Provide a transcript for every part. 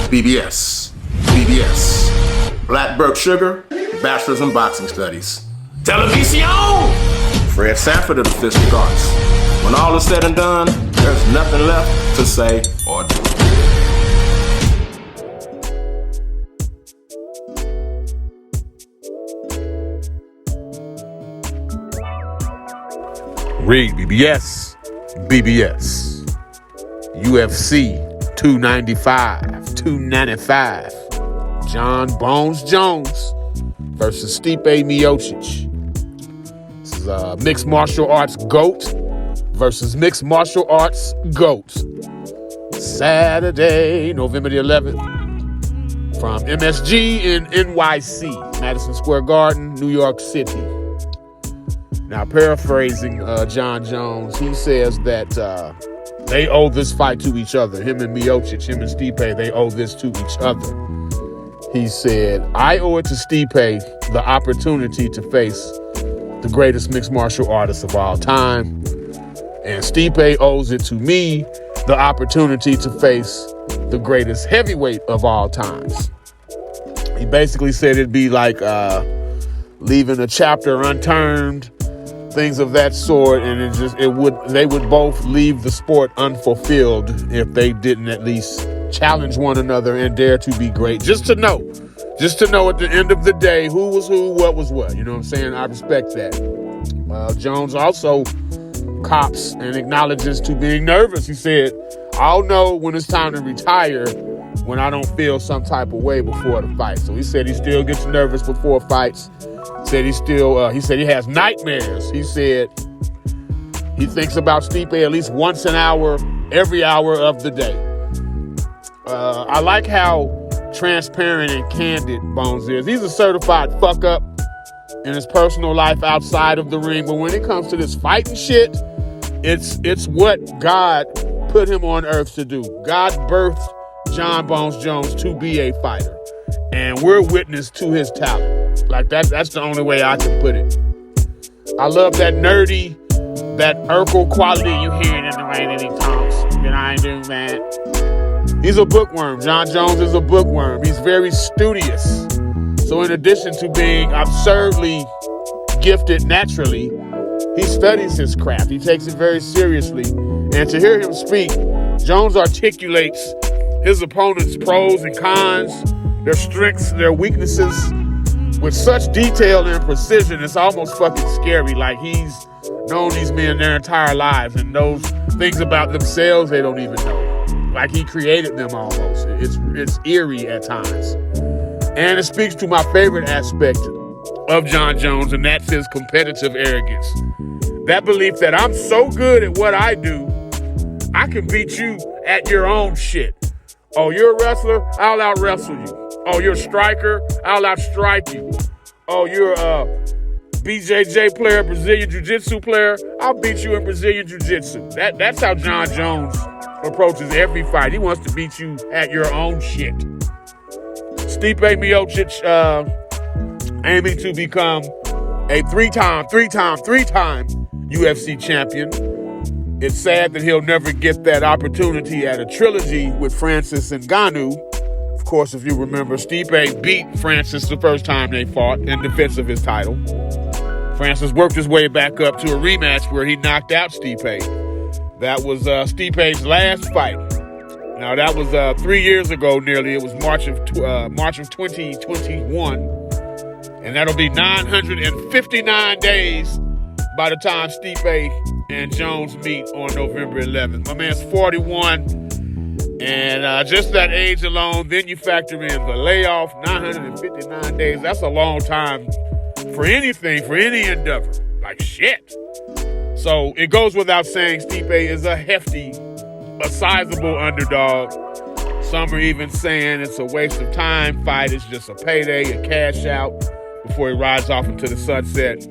BBS. BBS. Blackberg Sugar, Bachelor's in Boxing Studies. Television! Fred Sanford of the Fistic Arts. When all is said and done, there's nothing left to say or do. REED-BBS. BBS. UFC 295. Jon Bones Jones versus Stipe Miocic. This is mixed martial arts GOAT versus mixed martial arts GOAT. Saturday, November the 11th, from MSG in NYC, Madison Square Garden, New York City. Now, paraphrasing Jon Jones, he says that they owe this fight to each other. Him and Miocic, him and Stipe, they owe this to each other. He said, I owe it to Stipe the opportunity to face the greatest mixed martial artist of all time. And Stipe owes it to me the opportunity to face the greatest heavyweight of all times. He basically said it'd be like leaving a chapter unturned, things of that sort, and they would both leave the sport unfulfilled if they didn't at least challenge one another and dare to be great. Just to know at the end of the day who was who, what was what. You know what I'm saying? I respect that. Jones also cops and acknowledges to being nervous. He said, I'll know when it's time to retire when I don't feel some type of way before the fight. So he said he still gets nervous before fights. He said he has nightmares. He said he thinks about Stipe at least once an hour, every hour of the day. I like how transparent and candid Bones is. He's a certified fuck up in his personal life outside of the ring, but when it comes to this fighting shit, it's what God put him on earth to do. God birthed Jon Bones Jones to be a fighter, and we're witness to his talent. Like that's the only way I can put it. I love that nerdy, that Urkel quality you hear in the way that he talks. That I ain't doing that. He's a bookworm. Jon Jones is a bookworm. He's very studious. So in addition to being absurdly gifted naturally, he studies his craft. He takes it very seriously. And to hear him speak, Jones articulates his opponent's pros and cons, their strengths, their weaknesses, with such detail and precision. It's almost fucking scary. Like he's known these men their entire lives and knows things about themselves they don't even know. Like he created them almost. It's eerie at times. And it speaks to my favorite aspect of Jon Jones, and that's his competitive arrogance. That belief that I'm so good at what I do, I can beat you at your own shit. Oh, you're a wrestler? I'll out-wrestle you. Oh, you're a striker? I'll outstrike you. Oh, you're a BJJ player, Brazilian Jiu-Jitsu player? I'll beat you in Brazilian Jiu-Jitsu. That's how Jon Jones approaches every fight. He wants to beat you at your own shit. Stipe Miocic aiming to become a three-time UFC champion. It's sad that he'll never get that opportunity at a trilogy with Francis Ngannou. Of course, if you remember, Stipe beat Francis the first time they fought in defense of his title. Francis worked his way back up to a rematch where he knocked out Stipe. That was Stipe's last fight. Now, that was 3 years ago nearly. It was March of 2021. And that'll be 959 days by the time Stipe and Jones meet on November 11th. My man's 41, and just that age alone, then you factor in the layoff, 959 days. That's a long time for anything, for any endeavor. Like shit. So it goes without saying, Stipe is a sizable underdog. Some are even saying it's a waste of time fight. It's just a payday, a cash out before he rides off into the sunset.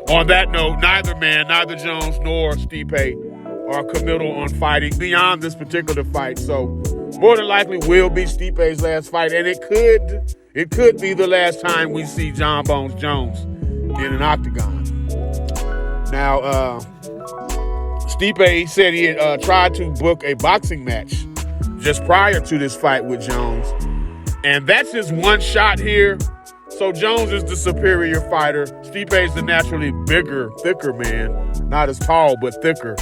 On that note, neither Jones nor Stipe are committal on fighting beyond this particular fight. So more than likely will be Stipe's last fight, and it could be the last time we see Jon Bones Jones in an octagon. Now, Stipe said he had tried to book a boxing match just prior to this fight with Jones. And that's just one shot here. So Jones is the superior fighter. Stipe is the naturally bigger, thicker man. Not as tall, but thicker.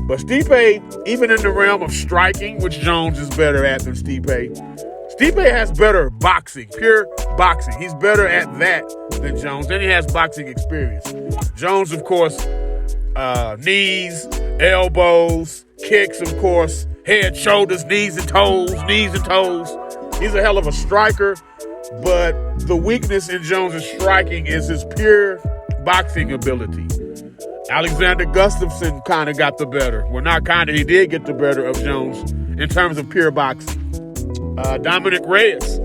But Stipe, even in the realm of striking, which Jones is better at than Stipe, Stipe has better boxing, pure boxing. He's better at that than Jones. Then he has boxing experience. Jones, of course, knees, elbows, kicks, of course, head, shoulders, knees and toes. He's a hell of a striker, but the weakness in Jones' striking is his pure boxing ability. Alexander Gustafsson kind of got the better. Well, not kind of, he did get the better of Jones in terms of pure boxing. Dominic Reyes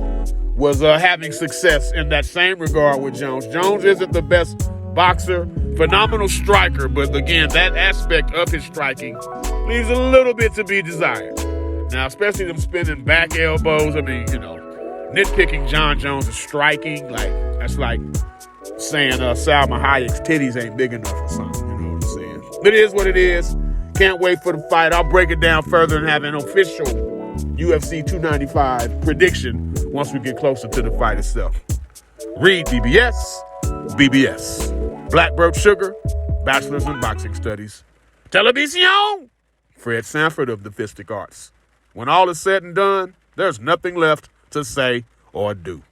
was having success in that same regard with Jones. Jones isn't the best boxer, phenomenal striker, but again, that aspect of his striking leaves a little bit to be desired. Now, especially them spinning back elbows, I mean, nitpicking Jon Jones' striking, that's like saying Salma Hayek's titties ain't big enough or something, you know what I'm saying? It is what it is. Can't wait for the fight. I'll break it down further and have an official UFC 295 prediction once we get closer to the fight itself. REED-BBS, BBS. Blackbird Sugar, Bachelor's in Boxing Studies. Televisión! Fred Sanford of the Fistic Arts. When all is said and done, there's nothing left to say or do.